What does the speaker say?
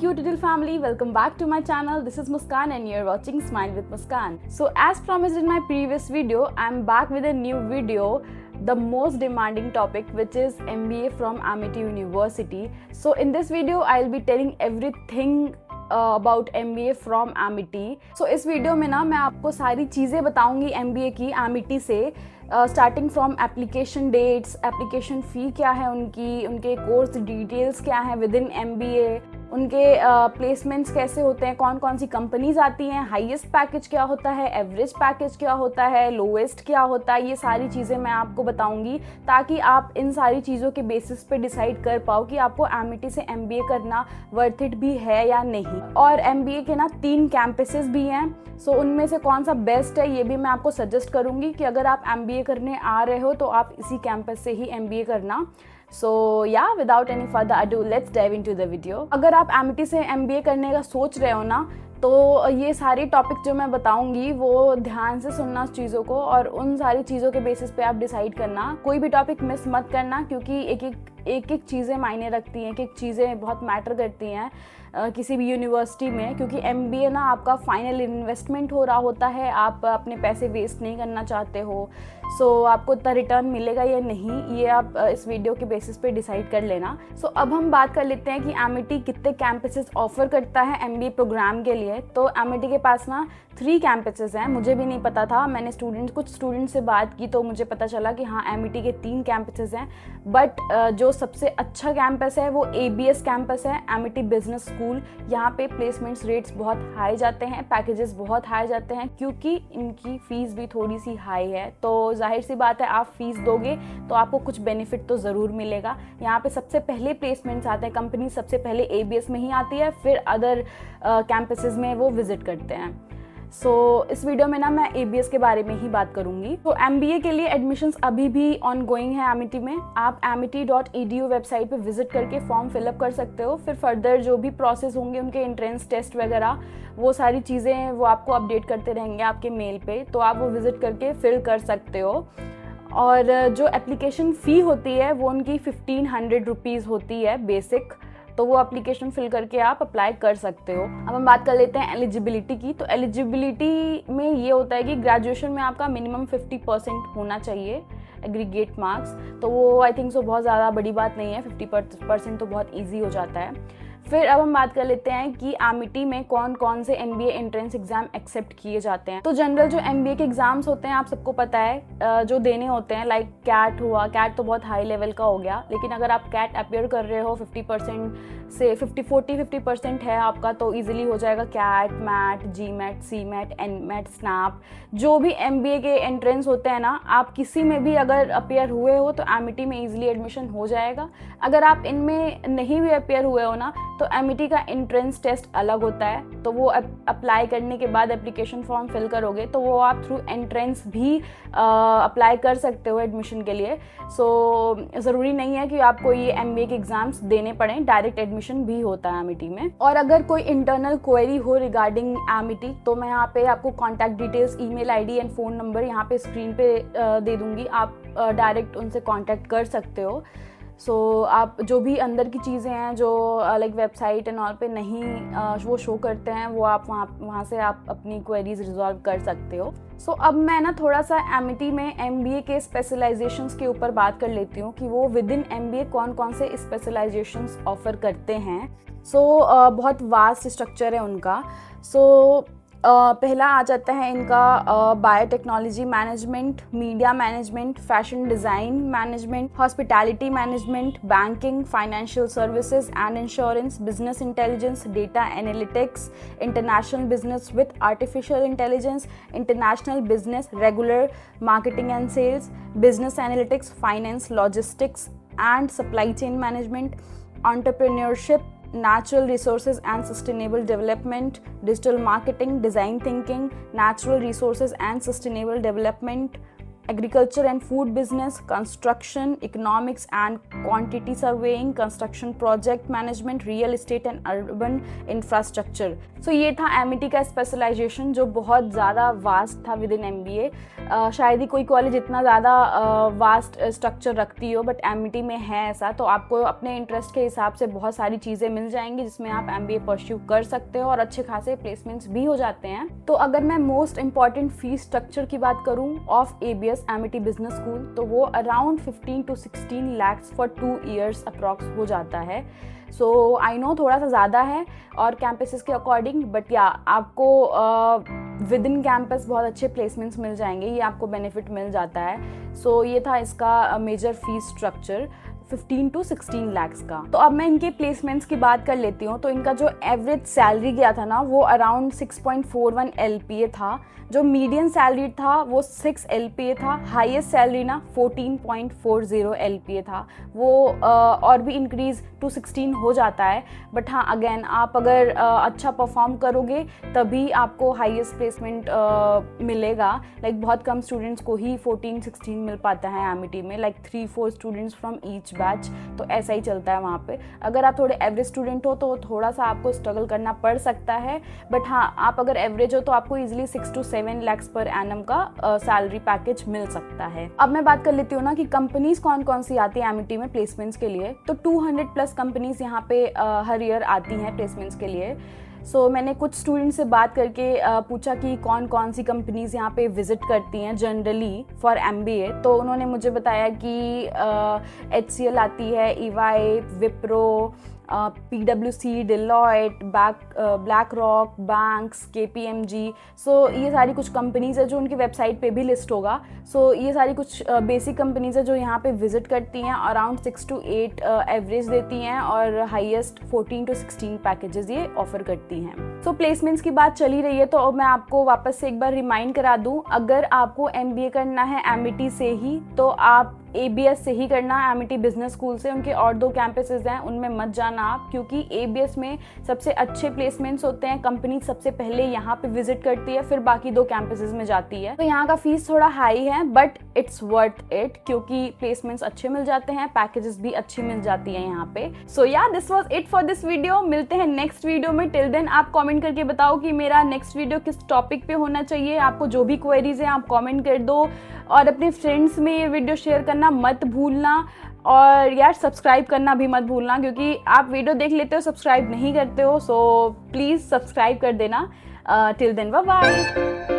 cute little family, welcome back to my channel. This is Muskan and you're watching Smile with Muskan. So as promised in my previous video, I'm back with a new video, the most demanding topic, which is MBA from Amity University. So in this video, I'll be telling everything about MBA from Amity. So इस video में ना मैं आपको सारी चीज़ें बताऊंगी MBA की Amity से, starting from application dates, application fee क्या है उनकी, उनके कोर्स डिटेल्स क्या है विद इन MBA, उनके प्लेसमेंट्स कैसे होते हैं, कौन कौन सी कंपनीज आती हैं, हाईएस्ट पैकेज क्या होता है, एवरेज पैकेज क्या होता है, लोएस्ट क्या होता है, ये सारी चीज़ें मैं आपको बताऊंगी ताकि आप इन सारी चीज़ों के बेसिस पे डिसाइड कर पाओ कि आपको एमिटी से MBA करना वर्थ इट भी है या नहीं। और MBA के ना 3 कैंपसेस भी हैं, सो उनमें से कौन सा बेस्ट है ये भी मैं आपको सजेस्ट करूँगी कि अगर आप MBA करने आ रहे हो तो आप इसी कैंपस से ही MBA करना। सो या without any further ado let's dive into the video. अगर आप एमिटी से MBA करने का सोच रहे हो ना, तो ये सारी टॉपिक जो मैं बताऊंगी वो ध्यान से सुनना उस चीज़ों को, और उन सारी चीज़ों के बेसिस पे आप डिसाइड करना। कोई भी टॉपिक मिस मत करना क्योंकि एक एक चीज़ें मायने रखती हैं, एक चीज़ें बहुत मैटर करती हैं किसी भी यूनिवर्सिटी में, क्योंकि MBA ना आपका फाइनल इन्वेस्टमेंट हो रहा होता है, आप अपने पैसे वेस्ट नहीं करना चाहते हो। सो आपको इतना रिटर्न मिलेगा या नहीं ये आप इस वीडियो के बेसिस पे डिसाइड कर लेना। सो अब हम बात कर लेते हैं कि एमिटी कितने कैंपसेस ऑफर करता है MBA प्रोग्राम के लिए। तो एमिटी के पास ना 3 कैंपसेस हैं, मुझे भी नहीं पता था, मैंने कुछ स्टूडेंट से बात की तो मुझे पता चला कि हाँ एमिटी के 3 कैंपसेस हैं। बट जो सबसे अच्छा कैंपस है वो ABS कैंपस है, एमिटी बिजनेस स्कूल। यहाँ पे प्लेसमेंट्स रेट्स बहुत हाई जाते हैं, पैकेजेस बहुत हाई जाते हैं क्योंकि इनकी फ़ीस भी थोड़ी सी हाई है। तो जाहिर सी बात है आप फीस दोगे तो आपको कुछ बेनिफिट तो ज़रूर मिलेगा। यहाँ पे सबसे पहले प्लेसमेंट्स आते हैं, कंपनी सबसे पहले ABS में ही आती है, फिर अदर कैंपसेस में वो विजिट करते हैं। सो इस वीडियो में ना मैं ABS के बारे में ही बात करूंगी। तो MBA के लिए एडमिशन्स अभी भी ऑन गोइंग है एमिटी में। आप amity.edu वेबसाइट पे विजिट करके फॉर्म फिलअप कर सकते हो। फिर फर्दर जो भी प्रोसेस होंगे, उनके एंट्रेंस टेस्ट वगैरह, वो सारी चीज़ें वो आपको अपडेट करते रहेंगे आपके मेल पे, तो आप वो विज़िट करके फिल कर सकते हो। और जो एप्लीकेशन फ़ी होती है वो उनकी 1500 रुपीज़ होती है बेसिक, तो वो एप्लीकेशन फिल करके आप अप्लाई कर सकते हो। अब हम बात कर लेते हैं एलिजिबिलिटी की। तो एलिजिबिलिटी में ये होता है कि ग्रेजुएशन में आपका मिनिमम 50% होना चाहिए एग्रीगेट मार्क्स, तो वो आई थिंक सो बहुत ज़्यादा बड़ी बात नहीं है, 50% तो बहुत ईजी हो जाता है। फिर अब हम बात कर लेते हैं कि एमिटी में कौन कौन से MBA एंट्रेंस एग्जाम एक्सेप्ट किए जाते हैं। तो जनरल जो MBA के एग्जाम्स होते हैं आप सबको पता है जो देने होते हैं, लाइक कैट हुआ, कैट तो बहुत हाई लेवल का हो गया, लेकिन अगर आप कैट अपियर कर रहे हो 50% से 50% है आपका, तो ईजिली हो जाएगा CAT, MAT, GMAT, CMAT, NMAT, SNAP. जो भी MBA के एंट्रेंस होते हैं ना, आप किसी में भी अगर अपियर हुए हो तो एमिटी में ईजिली एडमिशन हो जाएगा। अगर आप इनमें नहीं भी अपियर हुए हो ना, तो एमिटी का एंट्रेंस टेस्ट अलग होता है, तो वो अप्लाई करने के बाद एप्लीकेशन फॉर्म फिल करोगे तो वो आप थ्रू एंट्रेंस भी अप्लाई कर सकते हो एडमिशन के लिए। सो ज़रूरी नहीं है कि आपको ये MBA के एग्ज़ाम्स देने पड़ें, डायरेक्ट एडमिशन भी होता है एमिटी में। और अगर कोई इंटरनल क्वेरी हो रिगार्डिंग एमिटी, तो मैं यहाँ पे आपको contact details, email ID and phone number यहाँ पे स्क्रीन पे दे दूँगी, आप डायरेक्ट उनसे कॉन्टैक्ट कर सकते हो। सो आप जो भी अंदर की चीज़ें हैं जो लाइक वेबसाइट एंड ऑल पे नहीं वो शो करते हैं, वो आप वहाँ से आप अपनी क्वेरीज रिजॉल्व कर सकते हो। सो अब मैं ना थोड़ा सा एमिटी में MBA के स्पेशलाइजेशंस के ऊपर बात कर लेती हूँ कि वो विद इन MBA कौन कौन से स्पेशलाइजेशंस ऑफ़र करते हैं। सो बहुत वास्ट स्ट्रक्चर है उनका। सो पहला आ जाता है इनका biotechnology management, media management, fashion design management, hospitality management, banking, financial services and insurance, business intelligence, data analytics, international business with artificial intelligence, international business, regular marketing and sales, business analytics, finance, logistics and supply chain management, entrepreneurship, natural resources and sustainable development, digital marketing, design thinking, natural resources and sustainable development, agriculture and food business, construction, economics and quantity surveying, construction project management, real estate and urban infrastructure. So ये था Amity का specialisation जो बहुत ज़्यादा vast था with in MBA। शायद ही कोई college इतना ज़्यादा वास्ट स्ट्रक्चर रखती हो, बट एमिटी में है ऐसा। तो आपको अपने इंटरेस्ट के हिसाब से बहुत सारी चीज़ें मिल जाएंगी जिसमें आप MBA परस्यू कर सकते हो और अच्छे खासे प्लेसमेंट्स भी हो जाते हैं। तो अगर मैं मोस्ट इंपॉर्टेंट फीस स्ट्रक्चर की बात करूँ of ABS Amity business school, तो वो around 15 to 16 lakhs for 2 years approx हो जाता है। सो आई नो थोड़ा सा ज़्यादा है और कैंपसेस के अकॉर्डिंग, बट या आपको विद इन कैंपस बहुत अच्छे प्लेसमेंट्स मिल जाएंगे, ये आपको बेनिफिट मिल जाता है। सो ये था इसका major fees structure 15 to 16 lakhs का। तो अब मैं इनके प्लेसमेंट्स की बात कर लेती हूँ। तो इनका जो एवरेज सैलरी गया था ना वो अराउंड 6.41 LPA था, जो मीडियन सैलरी था वो 6 LPA था, हाईएस्ट सैलरी ना 14.40 LPA था। वो और भी इंक्रीज टू 16 हो जाता है, बट हाँ अगेन आप अगर अच्छा परफॉर्म करोगे तभी आपको हाईएस्ट प्लेसमेंट मिलेगा। लाइक बहुत कम स्टूडेंट्स को ही 14-16 मिल पाता है एमिटी में, like 3-4 students from each batch. तो ऐसा ही चलता है वहाँ पे। अगर आप थोड़े एवरेज स्टूडेंट हो तो थोड़ा सा आपको स्ट्रगल करना पड़ सकता है, बट हाँ आप अगर एवरेज हो तो आपको easily 6 to 7 lakhs per annum का सैलरी पैकेज मिल सकता है। अब मैं बात कर लेती हूँ ना कि कंपनीज कौन कौन सी आती है एमिटी में प्लेसमेंट्स के लिए। तो 200+ कंपनीज यहाँ पे हर ईयर आती हैं प्लेसमेंट्स के लिए। सो मैंने कुछ स्टूडेंट से बात करके पूछा कि कौन कौन सी कंपनीज यहाँ पे विजिट करती हैं जनरली फॉर MBA। तो उन्होंने मुझे बताया कि HCL आती है, EY, Wipro, PwC, Deloitte, black rock, banks, KPMG। सो ये सारी कुछ कंपनीज है जो उनकी वेबसाइट पे भी लिस्ट होगा। सो ये सारी कुछ बेसिक कंपनीज है जो यहाँ पे विजिट करती हैं, अराउंड 6 to 8 एवरेज देती हैं और हाईएस्ट 14 to 16 पैकेजेस ये ऑफर करती हैं। सो प्लेसमेंट्स की बात चली रही है तो मैं आपको वापस से एक बार रिमाइंड करा दूँ, अगर आपको MBA करना है एमिटी से ही तो आप ABS से ही करना, एमिटी बिजनेस स्कूल से। उनके और 2 कैंपसेस हैं उनमें मत जाना आप, क्योंकि ABS में सबसे अच्छे प्लेसमेंट्स होते हैं। कंपनी सबसे पहले यहाँ पे विजिट करती है, फिर बाकी 2 कैंपसेस में जाती है। तो यहाँ का फीस थोड़ा हाई है, बट इट्स वर्थ इट, क्योंकि प्लेसमेंट्स अच्छे मिल जाते हैं, पैकेजेस भी अच्छी मिल जाती है यहाँ पे। सो या this was it for this video. मिलते हैं नेक्स्ट वीडियो में। टिल देन आप कॉमेंट करके बताओ कि मेरा नेक्स्ट वीडियो किस टॉपिक पे होना चाहिए। आपको जो भी क्वेरीज है आप कॉमेंट कर दो, और अपने फ्रेंड्स में ये वीडियो शेयर करना मत भूलना, और यार सब्सक्राइब करना भी मत भूलना, क्योंकि आप वीडियो देख लेते हो सब्सक्राइब नहीं करते हो। सो प्लीज़ सब्सक्राइब कर देना। Till then bye bye.